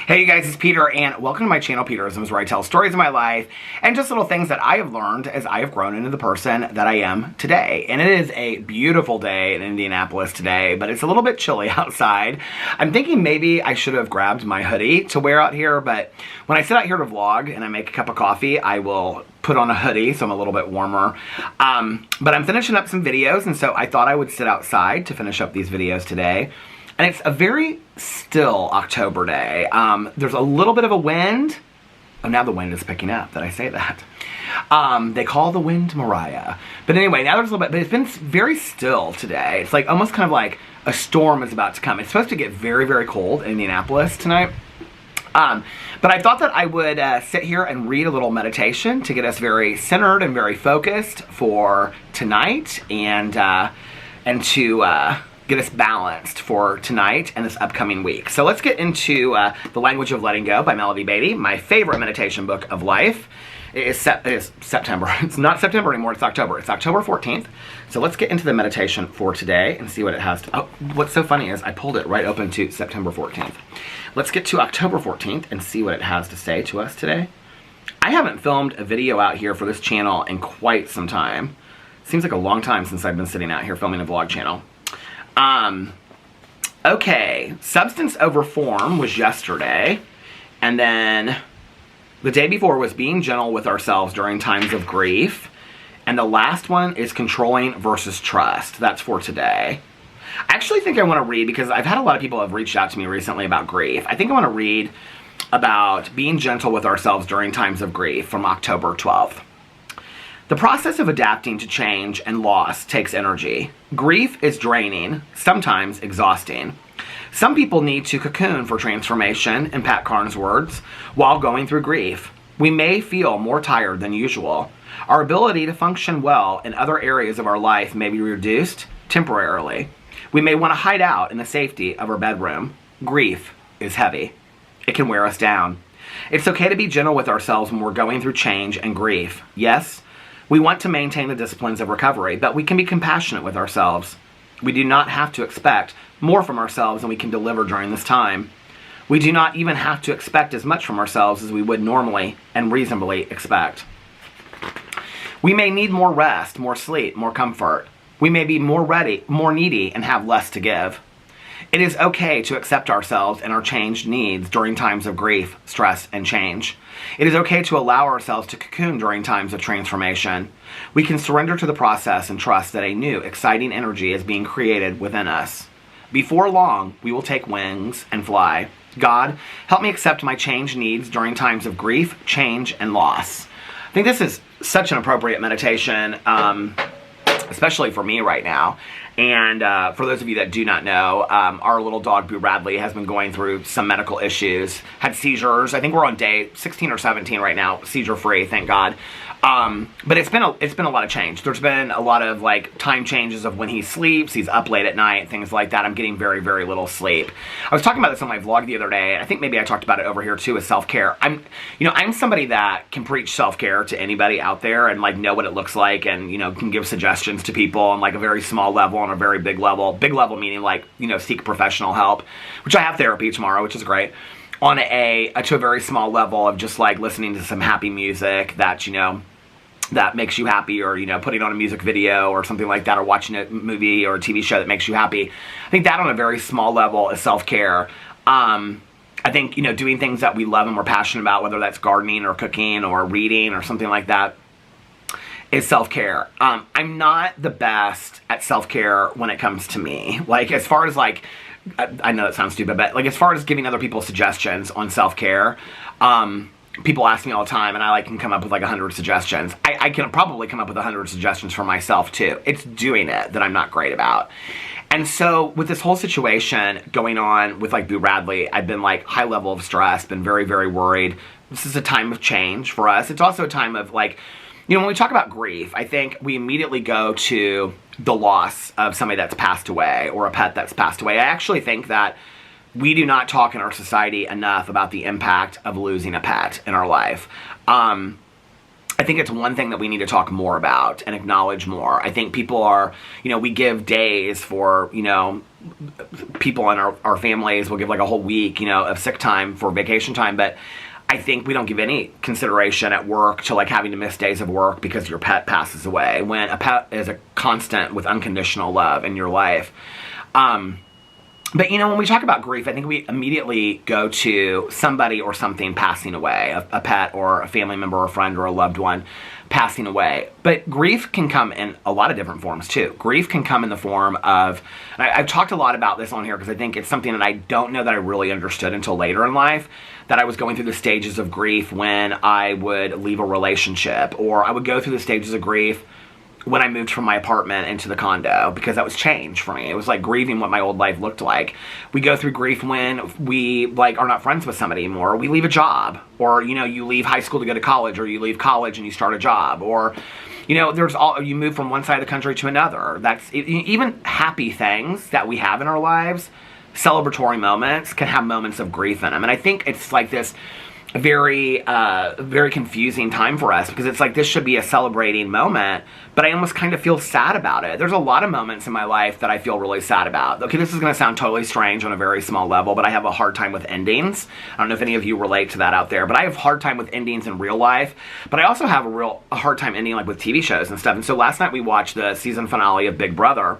Hey you guys, it's Peter, and welcome to my channel, Peterisms, where I tell stories of my life and just little things that I have learned as I have grown into the person that I am today. And it is a beautiful day in Indianapolis today, but it's a little bit chilly outside. I'm thinking maybe I should have grabbed my hoodie to wear out here, but when I sit out here to vlog and I make a cup of coffee, I will put on a hoodie so I'm a little bit warmer. But I'm finishing up some videos, and so I thought I would sit outside to finish up these videos today. And it's a very still October day. There's a little bit of a wind. Oh, now the wind is picking up that I say that. They call the wind Mariah. But anyway, now there's a little bit, but it's been very still today. It's like almost kind of like a storm is about to come. It's supposed to get very, very cold in Indianapolis tonight. But I thought that I would sit here and read a little meditation to get us very centered and very focused for tonight and to get us balanced for tonight and this upcoming week. So let's get into The Language of Letting Go by Melody Beattie, my favorite meditation book of life. It is September. It's not September anymore, it's October. It's October 14th. So let's get into the meditation for today and see what it has to... Oh, what's so funny is I pulled it right open to September 14th. Let's get to October 14th and see what it has to say to us today. I haven't filmed a video out here for this channel in quite some time. Seems like a long time since I've been sitting out here filming a vlog channel. Okay, substance over form was yesterday, and then the day before was being gentle with ourselves during times of grief, and the last one is controlling versus trust. That's for today. I actually think I want to read, because I've had a lot of people have reached out to me recently about grief. I think I want to read about being gentle with ourselves during times of grief from October 12th. The process of adapting to change and loss takes energy. Grief is draining, sometimes exhausting. Some people need to cocoon for transformation, in Pat Carnes' words, while going through grief. We may feel more tired than usual. Our ability to function well in other areas of our life may be reduced temporarily. We may want to hide out in the safety of our bedroom. Grief is heavy. It can wear us down. It's okay to be gentle with ourselves when we're going through change and grief. Yes, we want to maintain the disciplines of recovery, but we can be compassionate with ourselves. We do not have to expect more from ourselves than we can deliver during this time. We do not even have to expect as much from ourselves as we would normally and reasonably expect. We may need more rest, more sleep, more comfort. We may be more ready, more needy, and have less to give. It is okay to accept ourselves and our changed needs during times of grief, stress, and change. It is okay to allow ourselves to cocoon during times of transformation. We can surrender to the process and trust that a new, exciting energy is being created within us. Before long, we will take wings and fly. God, help me accept my changed needs during times of grief, change, and loss. I think this is such an appropriate meditation, especially for me right now. And for those of you that do not know, our little dog Boo Radley has been going through some medical issues, had seizures. I think we're on day 16 or 17 right now, seizure free, thank God. But it's been a lot of change. There's been a lot of like time changes of when he sleeps. He's up late at night, things like that. I'm getting very, very little sleep. I was talking about this on my vlog the other day, and I think maybe I talked about it over here too, with self-care. I'm somebody that can preach self-care to anybody out there and like know what it looks like, and can give suggestions to people on like a very small level and a very big level. Big level meaning like seek professional help, which I have therapy tomorrow, which is great. On to a very small level of just like listening to some happy music that that makes you happy, or putting on a music video or something like that, or watching a movie or a TV show that makes you happy. I think that on a very small level is self-care. I think doing things that we love and we're passionate about, whether that's gardening or cooking or reading or something like that, is self-care. I'm not the best at self-care when it comes to me. Like as far as like, I know that sounds stupid, but like as far as giving other people suggestions on self-care, people ask me all the time, and I can come up with like 100 suggestions. I can probably come up with 100 suggestions for myself too. It's doing it that I'm not great about. And so with this whole situation going on with like Boo Radley, I've been like high level of stress, been very, very worried. This is a time of change for us. It's also a time of like, when we talk about grief, I think we immediately go to the loss of somebody that's passed away or a pet that's passed away. I actually think that we do not talk in our society enough about the impact of losing a pet in our life. I think it's one thing that we need to talk more about and acknowledge more. I think people are, we give days for, people in our families will give like a whole week, of sick time for vacation time, but I think we don't give any consideration at work to like having to miss days of work because your pet passes away, when a pet is a constant with unconditional love in your life. But when we talk about grief, I think we immediately go to somebody or something passing away, a pet or a family member or a friend or a loved one passing away. But grief can come in a lot of different forms too. Grief can come in the form of, I've talked a lot about this on here because I think it's something that I don't know that I really understood until later in life, that I was going through the stages of grief when I would leave a relationship, or I would go through the stages of grief when I moved from my apartment into the condo, because that was change for me. It was like grieving what my old life looked like. We go through grief when we like are not friends with somebody anymore. We leave a job, or you leave high school to go to college, or you leave college and you start a job, or you move from one side of the country to another. That's even happy things that we have in our lives. Celebratory moments can have moments of grief in them, and I think it's like this very confusing time for us, because it's like this should be a celebrating moment, but I almost kind of feel sad about it. There's a lot of moments in my life that I feel really sad about. Okay, this is going to sound totally strange on a very small level, but I have a hard time with endings. I don't know if any of you relate to that out there, but I have a hard time with endings in real life, but I also have a hard time ending like with TV shows and stuff. And so last night we watched the season finale of Big Brother.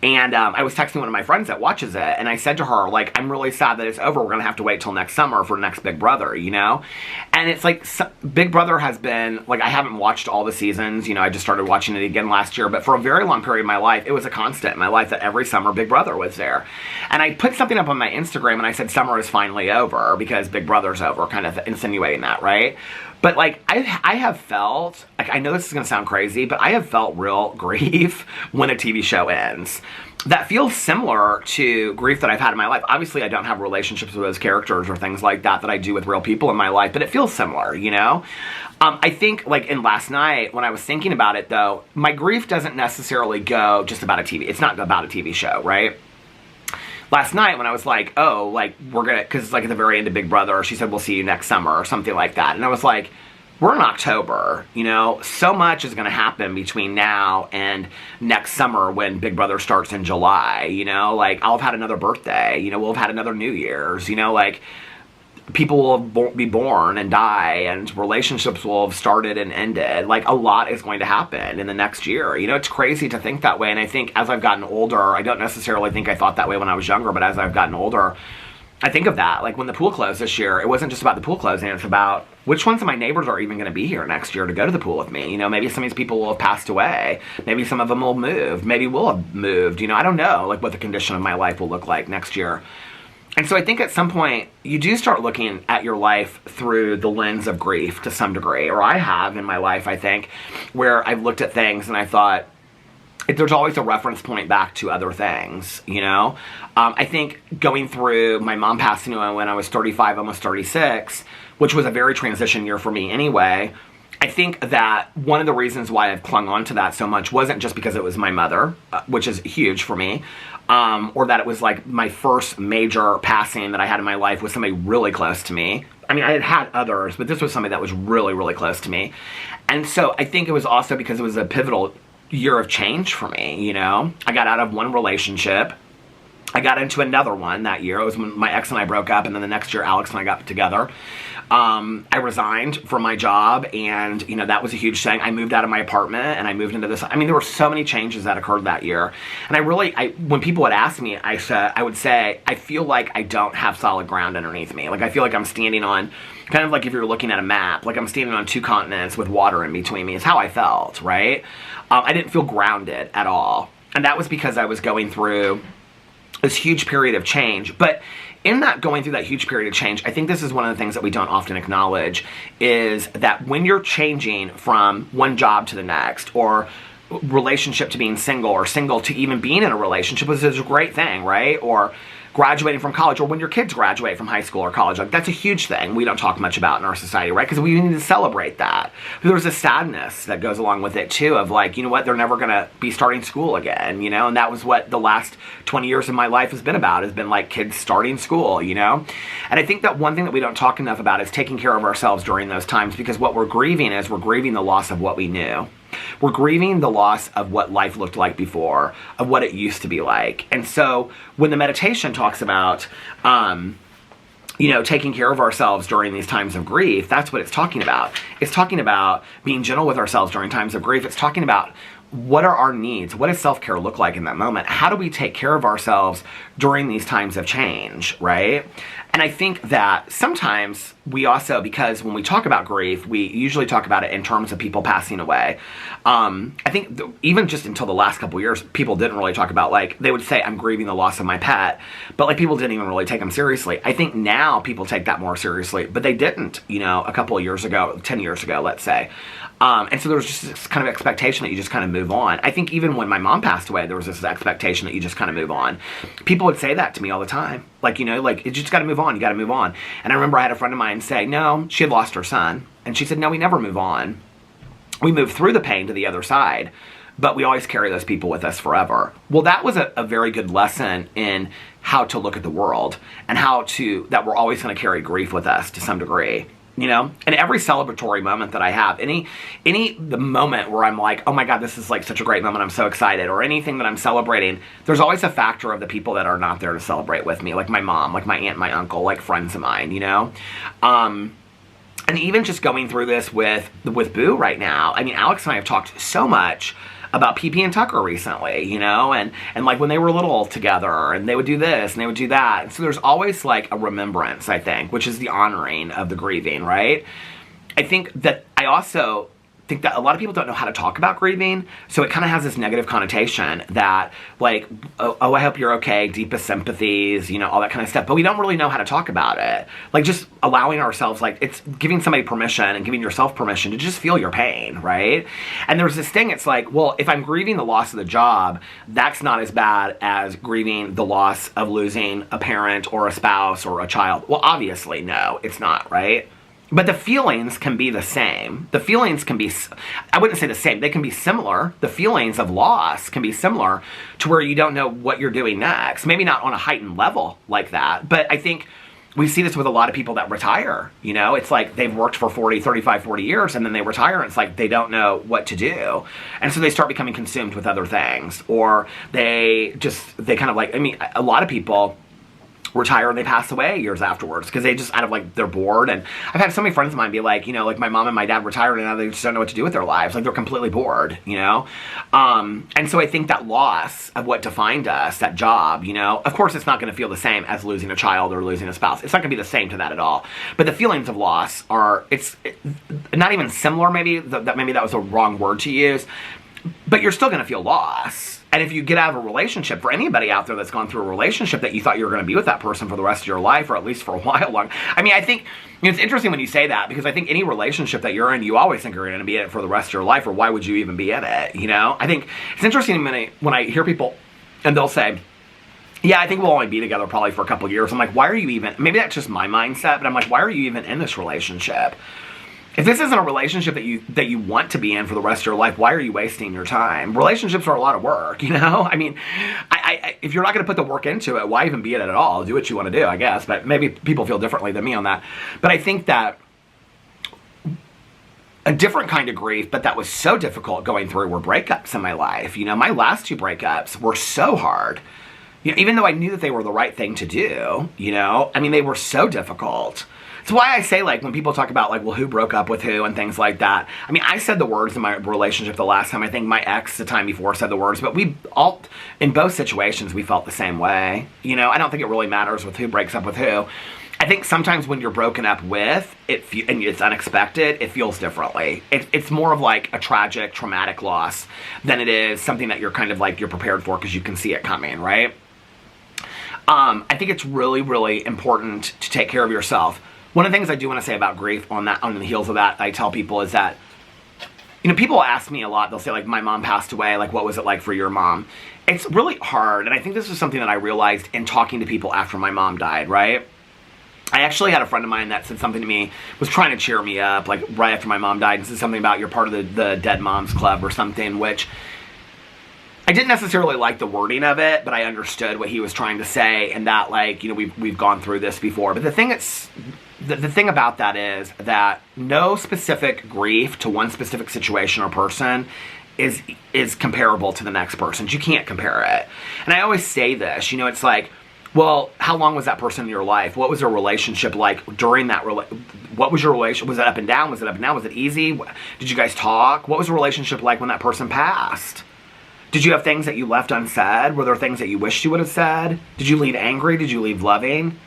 And I was texting one of my friends that watches it, and I said to her, like, I'm really sad that it's over. We're going to have to wait till next summer for next Big Brother, And it's like, Big Brother has been, like, I haven't watched all the seasons. I just started watching it again last year. But for a very long period of my life, it was a constant in my life that every summer Big Brother was there. And I put something up on my Instagram, and I said, summer is finally over because Big Brother's over, kind of insinuating that, right? But, like, I have felt, like, I know this is going to sound crazy, but I have felt real grief when a TV show ends. That feels similar to grief that I've had in my life. Obviously, I don't have relationships with those characters or things like that I do with real people in my life, but it feels similar, I think, like, in last night, when I was thinking about it, though, my grief doesn't necessarily go just about a TV. It's not about a TV show, right? Last night when I was like, oh, like, we're gonna, because like at the very end of Big Brother, she said, we'll see you next summer or something like that. And I was like, we're in October, so much is gonna happen between now and next summer when Big Brother starts in July, like, I'll have had another birthday, we'll have had another New Year's, like, people will be born and die, and relationships will have started and ended. Like, a lot is going to happen in the next year. It's crazy to think that way, and I think as I've gotten older, I don't necessarily think I thought that way when I was younger, but as I've gotten older, I think of that. Like, when the pool closed this year, it wasn't just about the pool closing, it's about which ones of my neighbors are even going to be here next year to go to the pool with me. Maybe some of these people will have passed away. Maybe some of them will have moved. Maybe we'll have moved. I don't know, like, what the condition of my life will look like next year. And so I think at some point, you do start looking at your life through the lens of grief to some degree. Or I have in my life, I think, where I've looked at things and I thought, there's always a reference point back to other things, I think going through my mom passing away when I was 35, almost 36, which was a very transition year for me anyway, I think that one of the reasons why I've clung on to that so much wasn't just because it was my mother, which is huge for me, or that it was like my first major passing that I had in my life was somebody really close to me. I mean, I had others, but this was somebody that was really, really close to me. And so I think it was also because it was a pivotal year of change for me, I got out of one relationship. I got into another one that year. It was when my ex and I broke up, and then the next year Alex and I got together. I resigned from my job, and, that was a huge thing. I moved out of my apartment, and I moved into this. I mean, there were so many changes that occurred that year. And when people would ask me, I would say, I feel like I don't have solid ground underneath me. Like, I feel like I'm standing on, kind of like if you're looking at a map, like I'm standing on two continents with water in between me. Is how I felt, right? I didn't feel grounded at all. And that was because I was going through this huge period of change. But in that going through that huge period of change, I think this is one of the things that we don't often acknowledge, is that when you're changing from one job to the next, or relationship to being single, or single to even being in a relationship, which is a great thing, right? Or graduating from college, or when your kids graduate from high school or college. Like, that's a huge thing we don't talk much about in our society, right? Because we need to celebrate that. But there's a sadness that goes along with it too, of like, you know what, they're never going to be starting school again, you know? And that was what the last 20 years of my life has been about, has been like kids starting school, you know? And I think that one thing that we don't talk enough about is taking care of ourselves during those times, because what we're grieving is we're grieving the loss of what we knew. We're grieving the loss of what life looked like before, of what it used to be like. And so when the meditation talks about, you know, taking care of ourselves during these times of grief, that's what it's talking about. It's talking about being gentle with ourselves during times of grief. It's talking about what are our needs? What does self-care look like in that moment? How do we take care of ourselves during these times of change, right? And I think that sometimes we also, because when we talk about grief, we usually talk about it in terms of people passing away. I think even just until the last couple of years, people didn't really talk about, like, they would say, I'm grieving the loss of my pet, but like people didn't even really take them seriously. I think now people take that more seriously, but they didn't, you know, a couple of years ago, 10 years ago, let's say. And so there was just this kind of expectation that you just kind of move on. I think even when my mom passed away, there was this expectation that you just kind of move on. People would say that to me all the time. Like, you know, like, you just got to move on. You got to move on. And I remember I had a friend of mine say, no, she had lost her son. And she said, no, we never move on. We move through the pain to the other side, but we always carry those people with us forever. Well, that was a very good lesson in how to look at the world, and that we're always going to carry grief with us to some degree. You know, and every celebratory moment that I have, the moment where I'm like, oh my God, this is like such a great moment, I'm so excited, or anything that I'm celebrating, there's always a factor of the people that are not there to celebrate with me, like my mom, like my aunt, my uncle, like friends of mine, you know? And even just going through this with Boo right now, I mean, Alex and I have talked so much about PP and Tucker recently, you know, and like when they were little together, and they would do this and they would do that. And so there's always like a remembrance, I think, which is the honoring of the grieving, right? I think that I also think that a lot of people don't know how to talk about grieving, so it kind of has this negative connotation that, like, oh, I hope you're okay, deepest sympathies, you know, all that kind of stuff, but we don't really know how to talk about it. Like, just allowing ourselves, like, it's giving somebody permission and giving yourself permission to just feel your pain, right? And there's this thing, it's like, well, if I'm grieving the loss of the job, that's not as bad as grieving the loss of losing a parent or a spouse or a child. Well, obviously, no, it's not, right? But the feelings can be the same. The feelings can be, I wouldn't say the same, they can be similar. The feelings of loss can be similar to where you don't know what you're doing next. Maybe not on a heightened level like that, but I think we see this with a lot of people that retire. You know, it's like they've worked for 35, 40 years, and then they retire, and it's like they don't know what to do. And so they start becoming consumed with other things, or they kind of like, I mean, a lot of people retire and they pass away years afterwards because they just, out of like, they're bored. And I've had so many friends of mine be like, you know, like my mom and my dad retired and now they just don't know what to do with their lives. Like, they're completely bored, you know? And so I think that loss of what defined us, that job, you know, of course it's not going to feel the same as losing a child or losing a spouse. It's not going to be the same to that at all. But the feelings of loss are, not even similar, maybe, maybe that was a wrong word to use, but you're still going to feel loss. And if you get out of a relationship, for anybody out there that's gone through a relationship that you thought you were going to be with that person for the rest of your life, or at least for a while long. I mean, I think, you know, it's interesting when you say that, because I think any relationship that you're in, you always think you're going to be in it for the rest of your life, or why would you even be in it, you know? I think it's interesting when I hear people, and they'll say, yeah, I think we'll only be together probably for a couple of years. I'm like, why are you even, maybe that's just my mindset, but I'm like, why are you even in this relationship? If this isn't a relationship that you want to be in for the rest of your life, why are you wasting your time? Relationships are a lot of work, you know? I mean, if you're not going to put the work into it, why even be in it at all? Do what you want to do, I guess. But maybe people feel differently than me on that. But I think that a different kind of grief, but that was so difficult going through, were breakups in my life. You know, my last 2 breakups were so hard. You know, even though I knew that they were the right thing to do, you know? I mean, they were so difficult. It's why I say, like, when people talk about, like, well, who broke up with who and things like that. I mean, I said the words in my relationship the last time. I think my ex the time before said the words. But we all, in both situations, we felt the same way. You know, I don't think it really matters with who breaks up with who. I think sometimes when you're broken up with, and it's unexpected, it feels differently. It's more of like a tragic, traumatic loss than it is something that you're kind of like, you're prepared for because you can see it coming, right? I think it's really, really important to take care of yourself. One of the things I do want to say about grief on the heels of that, I tell people, is that You know, people ask me a lot, they'll say, like, my mom passed away, like, what was it like for your mom? It's really hard, and I think this is something that I realized in talking to people after my mom died, right? I actually had a friend of mine that said something to me, was trying to cheer me up, like, right after my mom died, and said something about you're part of the Dead Moms Club or something, which I didn't necessarily like the wording of it, but I understood what he was trying to say, and that, like, you know, we've gone through this before. But the thing about that is that no specific grief to one specific situation or person is comparable to the next person's. You can't compare it. And I always say this, you know, it's like, well, how long was that person in your life? What was their relationship like during that what was your relationship? Was it up and down? Was it up and down? Was it easy? Did you guys talk? What was the relationship like when that person passed? Did you have things that you left unsaid? Were there things that you wished you would have said? Did you leave angry? Did you leave loving?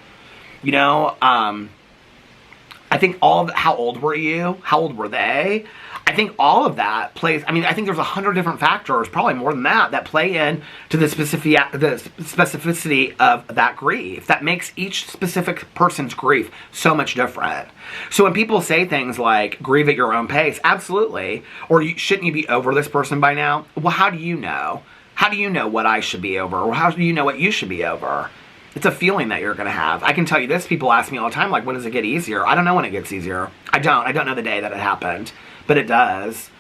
You know, I think how old were you? How old were they? I think all of that plays, I mean, I think there's 100 different factors, probably more than that play in to the specificity of that grief, that makes each specific person's grief so much different. So when people say things like, grieve at your own pace, absolutely, or shouldn't you be over this person by now? Well, how do you know? How do you know what I should be over, or how do you know what you should be over? It's a feeling that you're going to have. I can tell you this, people ask me all the time, like, when does it get easier? I don't know when it gets easier. I don't know the day that it happened. But it does.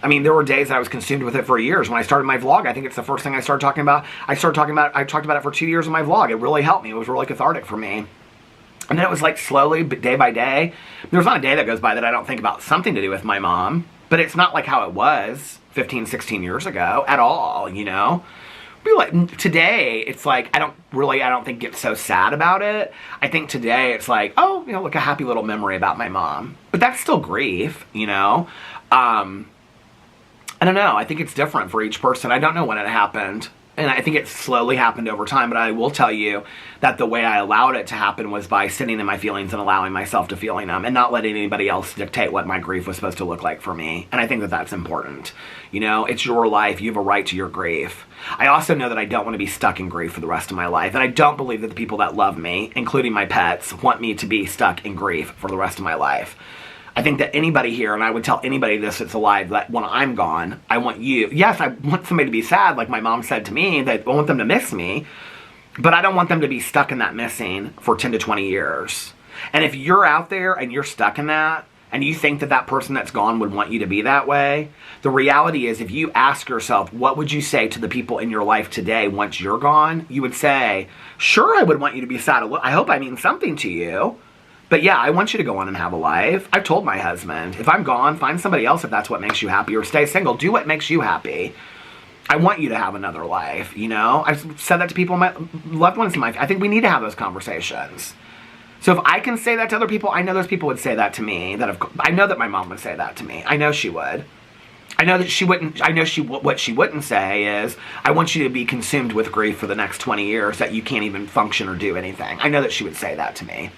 I mean, there were days that I was consumed with it for years. When I started my vlog, I think it's the first thing I started talking about. I talked about it for 2 years in my vlog. It really helped me. It was really cathartic for me. And then it was like slowly, day by day. There's not a day that goes by that I don't think about something to do with my mom. But it's not like how it was 15, 16 years ago at all, you know? Like, today, it's like, I don't think get so sad about it. I think today it's like, oh, you know, like a happy little memory about my mom. But that's still grief, you know? I don't know. I think it's different for each person. I don't know when it happened. And I think it slowly happened over time, but I will tell you that the way I allowed it to happen was by sitting in my feelings and allowing myself to feeling them and not letting anybody else dictate what my grief was supposed to look like for me. And I think that that's important. You know, it's your life. You have a right to your grief. I also know that I don't want to be stuck in grief for the rest of my life. And I don't believe that the people that love me, including my pets, want me to be stuck in grief for the rest of my life. I think that anybody here, and I would tell anybody this that's alive, that when I'm gone, I want you, yes, I want somebody to be sad, like my mom said to me, that I want them to miss me, but I don't want them to be stuck in that missing for 10 to 20 years. And if you're out there and you're stuck in that, and you think that that person that's gone would want you to be that way, the reality is if you ask yourself, what would you say to the people in your life today once you're gone? You would say, sure, I would want you to be sad. I hope I mean something to you. But yeah, I want you to go on and have a life. I've told my husband, if I'm gone, find somebody else if that's what makes you happy, or stay single. Do what makes you happy. I want you to have another life, you know? I've said that to people, my loved ones in my life. I think we need to have those conversations. So if I can say that to other people, I know those people would say that to me. I know that my mom would say that to me. I know she would. I know that she wouldn't. I know what she wouldn't say is, I want you to be consumed with grief for the next 20 years that you can't even function or do anything. I know that she would say that to me.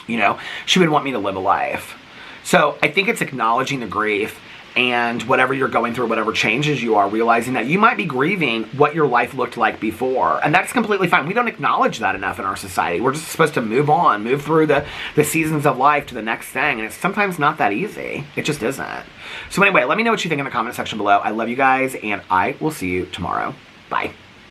You know, she would want me to live a life. So I think it's acknowledging the grief and whatever you're going through, whatever changes you are, realizing that you might be grieving what your life looked like before. And that's completely fine. We don't acknowledge that enough in our society. We're just supposed to move on, move through the seasons of life to the next thing. And it's sometimes not that easy. It just isn't. So anyway, let me know what you think in the comment section below. I love you guys, and I will see you tomorrow. Bye.